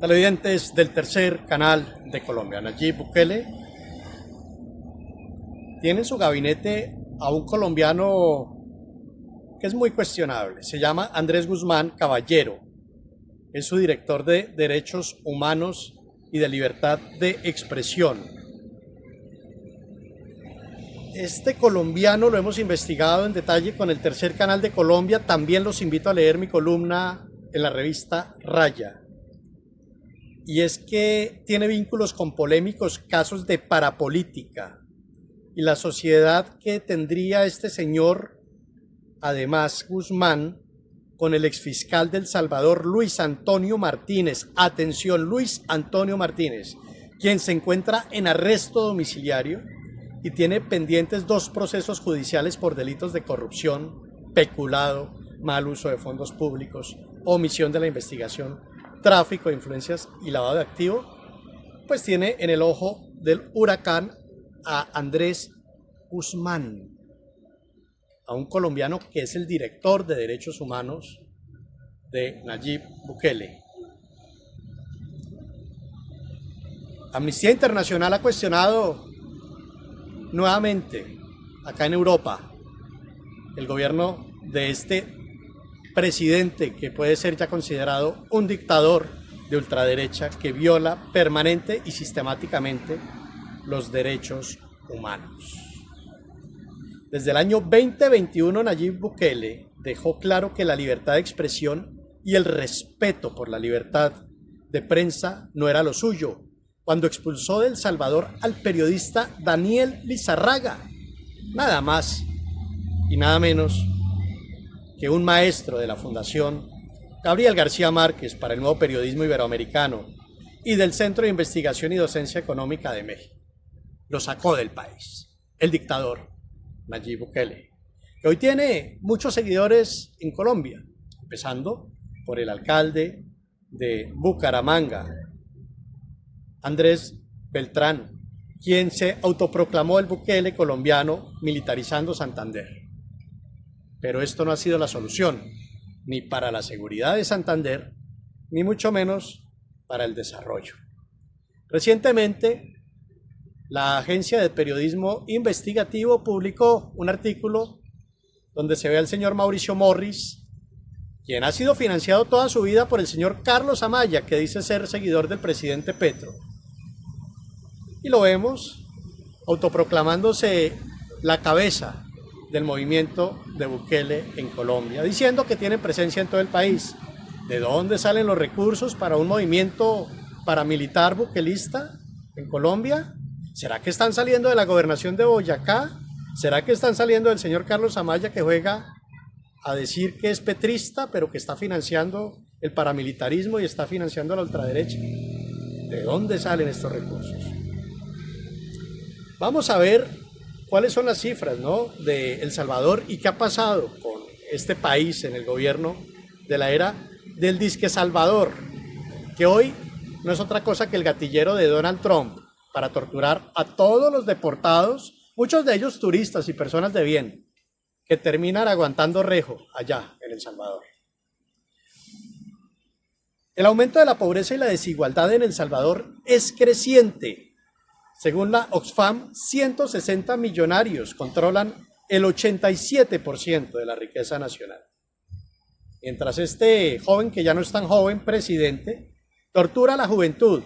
Televidentes del tercer canal de Colombia, Nayib Bukele tiene en su gabinete a un colombiano que es muy cuestionable. Se llama Andrés Guzmán Caballero. Es su director de Derechos Humanos y de Libertad de Expresión. Este colombiano lo hemos investigado en detalle con el tercer canal de Colombia. También los invito a leer mi columna en la revista Raya. Y es que tiene vínculos con polémicos casos de parapolítica y la sociedad que tendría este señor, además Guzmán, con el exfiscal del Salvador, Luis Antonio Martínez. Atención, Luis Antonio Martínez, quien se encuentra en arresto domiciliario y tiene pendientes 2 procesos judiciales por delitos de corrupción, peculado, mal uso de fondos públicos, omisión de la investigación, tráfico de influencias y lavado de activos. Pues tiene en el ojo del huracán a Andrés Guzmán, a un colombiano que es el director de Derechos Humanos de Nayib Bukele. Amnistía Internacional ha cuestionado nuevamente acá en Europa el gobierno de este presidente que puede ser ya considerado un dictador de ultraderecha que viola permanente y sistemáticamente los derechos humanos. Desde el año 2021, Nayib Bukele dejó claro que la libertad de expresión y el respeto por la libertad de prensa no era lo suyo, cuando expulsó de El Salvador al periodista Daniel Lizarraga, nada más y nada menos que un maestro de la Fundación Gabriel García Márquez para el nuevo periodismo iberoamericano y del Centro de Investigación y Docencia Económica de México. Lo sacó del país, el dictador Nayib Bukele, que hoy tiene muchos seguidores en Colombia, empezando por el alcalde de Bucaramanga, Andrés Beltrán, quien se autoproclamó el Bukele colombiano militarizando Santander. Pero esto no ha sido la solución, ni para la seguridad de Santander, ni mucho menos para el desarrollo. Recientemente, la agencia de periodismo investigativo publicó un artículo donde se ve al señor Mauricio Morris, quien ha sido financiado toda su vida por el señor Carlos Amaya, que dice ser seguidor del presidente Petro. Y lo vemos autoproclamándose la cabeza del movimiento de Bukele en Colombia, diciendo que tiene presencia en todo el país. ¿De dónde salen los recursos para un movimiento paramilitar bukelista en Colombia? ¿Será que están saliendo de la gobernación de Boyacá? ¿Será que están saliendo del señor Carlos Amaya, que juega a decir que es petrista, pero que está financiando el paramilitarismo y está financiando a la ultraderecha? ¿De dónde salen estos recursos? Vamos a ver cuáles son las cifras, ¿no?, de El Salvador y qué ha pasado con este país en el gobierno de la era del disque Salvador, que hoy no es otra cosa que el gatillero de Donald Trump para torturar a todos los deportados, muchos de ellos turistas y personas de bien, que terminan aguantando rejo allá en El Salvador. El aumento de la pobreza y la desigualdad en El Salvador es creciente. Según la Oxfam, 160 millonarios controlan el 87% de la riqueza nacional. Mientras este joven, que ya no es tan joven, presidente, tortura a la juventud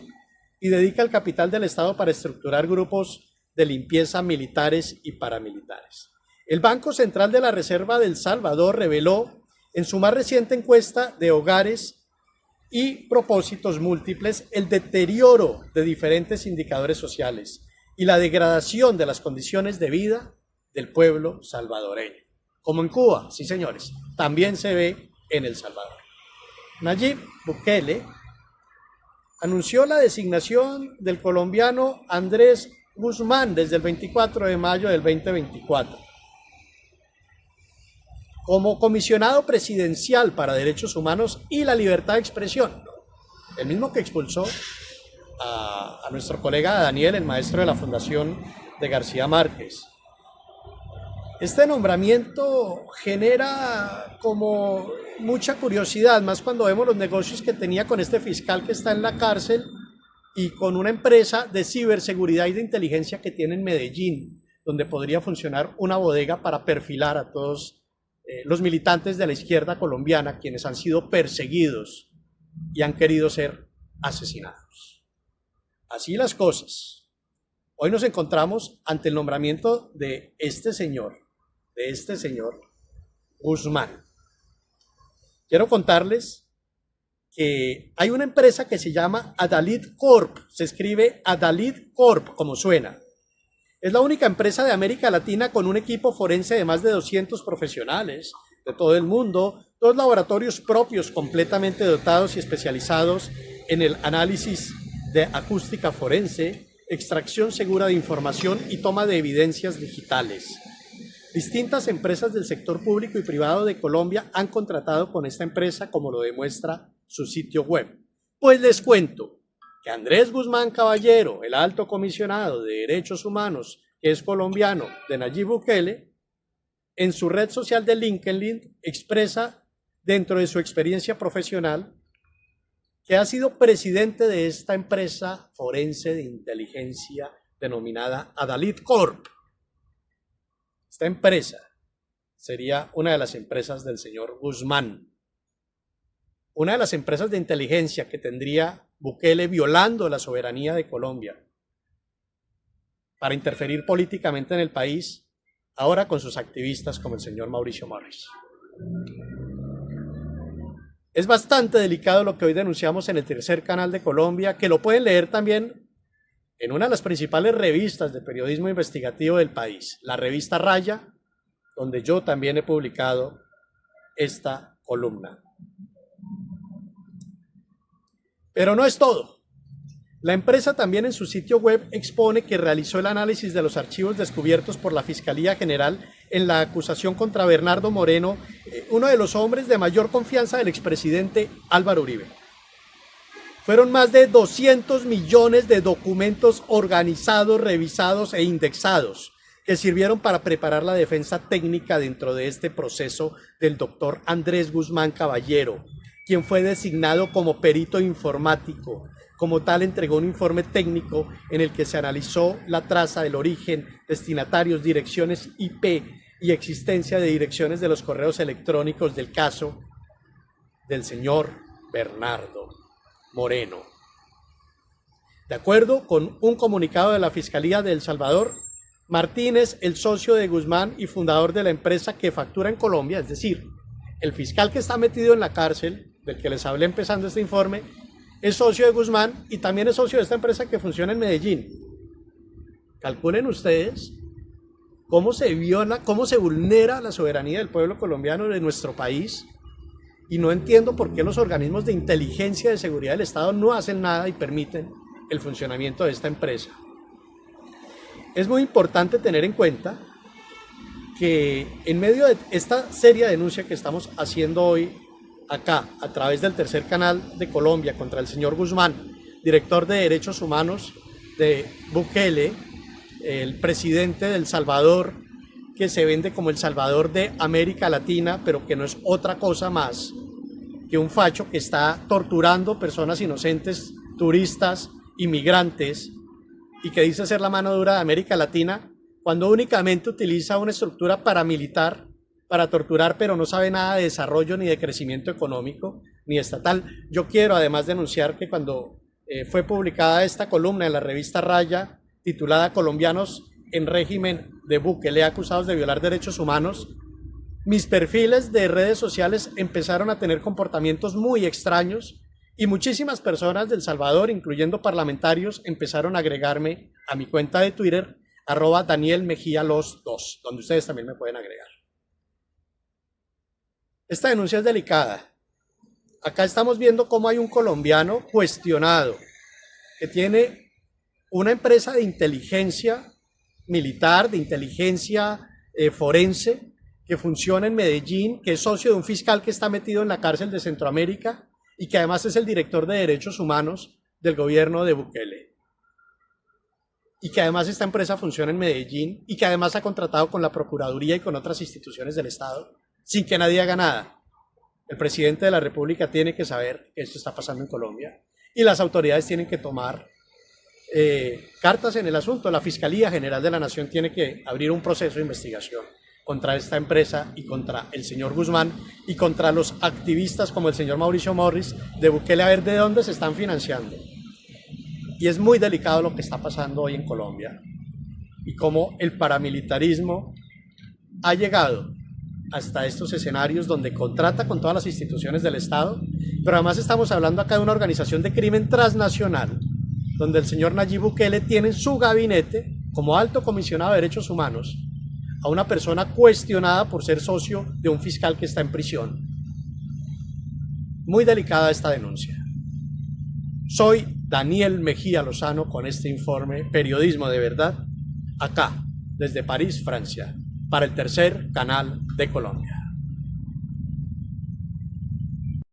y dedica el capital del Estado para estructurar grupos de limpieza militares y paramilitares. El Banco Central de la Reserva de El Salvador reveló en su más reciente encuesta de hogares y propósitos múltiples el deterioro de diferentes indicadores sociales y la degradación de las condiciones de vida del pueblo salvadoreño. Como en Cuba, sí señores, también se ve en El Salvador. Nayib Bukele anunció la designación del colombiano Andrés Guzmán desde el 24 de mayo del 2024 como comisionado presidencial para derechos humanos y la libertad de expresión, el mismo que expulsó a nuestro colega Daniel, el maestro de la Fundación de García Márquez. Este nombramiento genera como mucha curiosidad, más cuando vemos los negocios que tenía con este fiscal que está en la cárcel y con una empresa de ciberseguridad y de inteligencia que tiene en Medellín, donde podría funcionar una bodega para perfilar a todos los militantes de la izquierda colombiana, quienes han sido perseguidos y han querido ser asesinados. Así las cosas. Hoy nos encontramos ante el nombramiento de este señor Guzmán. Quiero contarles que hay una empresa que se llama Adalit Corp, se escribe Adalit Corp, como suena. Es la única empresa de América Latina con un equipo forense de más de 200 profesionales de todo el mundo, 2 laboratorios propios completamente dotados y especializados en el análisis de acústica forense, extracción segura de información y toma de evidencias digitales. Distintas empresas del sector público y privado de Colombia han contratado con esta empresa, como lo demuestra su sitio web. Pues les cuento que Andrés Guzmán Caballero, el alto comisionado de Derechos Humanos, que es colombiano, de Nayib Bukele, en su red social de LinkedIn expresa, dentro de su experiencia profesional, que ha sido presidente de esta empresa forense de inteligencia denominada Adalit Corp. Esta empresa sería una de las empresas del señor Guzmán, una de las empresas de inteligencia que tendría Bukele violando la soberanía de Colombia para interferir políticamente en el país, ahora con sus activistas como el señor Mauricio Morris. Es bastante delicado lo que hoy denunciamos en el Tercer Canal de Colombia, que lo pueden leer también en una de las principales revistas de periodismo investigativo del país, la revista Raya, donde yo también he publicado esta columna. Pero no es todo. La empresa también en su sitio web expone que realizó el análisis de los archivos descubiertos por la Fiscalía General en la acusación contra Bernardo Moreno, uno de los hombres de mayor confianza del expresidente Álvaro Uribe. Fueron más de 200 millones de documentos organizados, revisados e indexados que sirvieron para preparar la defensa técnica dentro de este proceso del doctor Andrés Guzmán Caballero, quien fue designado como perito informático. Como tal, entregó un informe técnico en el que se analizó la traza del origen, destinatarios, direcciones IP y existencia de direcciones de los correos electrónicos del caso del señor Bernardo Moreno. De acuerdo con un comunicado de la Fiscalía de El Salvador, Martínez, el socio de Guzmán y fundador de la empresa que factura en Colombia, es decir, el fiscal que está metido en la cárcel, del que les hablé empezando este informe, es socio de Guzmán y también es socio de esta empresa que funciona en Medellín. Calculen ustedes cómo se viola, cómo se vulnera la soberanía del pueblo colombiano de nuestro país, y no entiendo por qué los organismos de inteligencia de seguridad del Estado no hacen nada y permiten el funcionamiento de esta empresa. Es muy importante tener en cuenta que en medio de esta seria denuncia que estamos haciendo hoy acá, a través del Tercer Canal de Colombia contra el señor Guzmán, director de Derechos Humanos de Bukele, el presidente de El Salvador, que se vende como el Salvador de América Latina, pero que no es otra cosa más que un facho que está torturando personas inocentes, turistas, inmigrantes, y que dice ser la mano dura de América Latina, cuando únicamente utiliza una estructura paramilitar para torturar, pero no sabe nada de desarrollo ni de crecimiento económico ni estatal. Yo quiero además denunciar que cuando fue publicada esta columna en la revista Raya, titulada Colombianos en régimen de Bukele acusados de violar derechos humanos, mis perfiles de redes sociales empezaron a tener comportamientos muy extraños y muchísimas personas de El Salvador, incluyendo parlamentarios, empezaron a agregarme a mi cuenta de Twitter, @DanielMejíaLos2, donde ustedes también me pueden agregar. Esta denuncia es delicada. Acá estamos viendo cómo hay un colombiano cuestionado que tiene una empresa de inteligencia militar, de inteligencia forense, que funciona en Medellín, que es socio de un fiscal que está metido en la cárcel de Centroamérica y que además es el director de Derechos Humanos del gobierno de Bukele. Y que además esta empresa funciona en Medellín y que además ha contratado con la Procuraduría y con otras instituciones del Estado sin que nadie haga nada. El presidente de la República tiene que saber que esto está pasando en Colombia y las autoridades tienen que tomar cartas en el asunto. La Fiscalía General de la Nación tiene que abrir un proceso de investigación contra esta empresa y contra el señor Guzmán y contra los activistas como el señor Mauricio Morris de Bukele, a ver de dónde se están financiando. Y es muy delicado lo que está pasando hoy en Colombia y cómo el paramilitarismo ha llegado hasta estos escenarios donde contrata con todas las instituciones del Estado, pero además estamos hablando acá de una organización de crimen transnacional, donde el señor Nayib Bukele tiene en su gabinete, como alto comisionado de derechos humanos, a una persona cuestionada por ser socio de un fiscal que está en prisión. Muy delicada esta denuncia. Soy Daniel Mejía Lozano con este informe Periodismo de Verdad, acá, desde París, Francia, para el tercer canal de Colombia.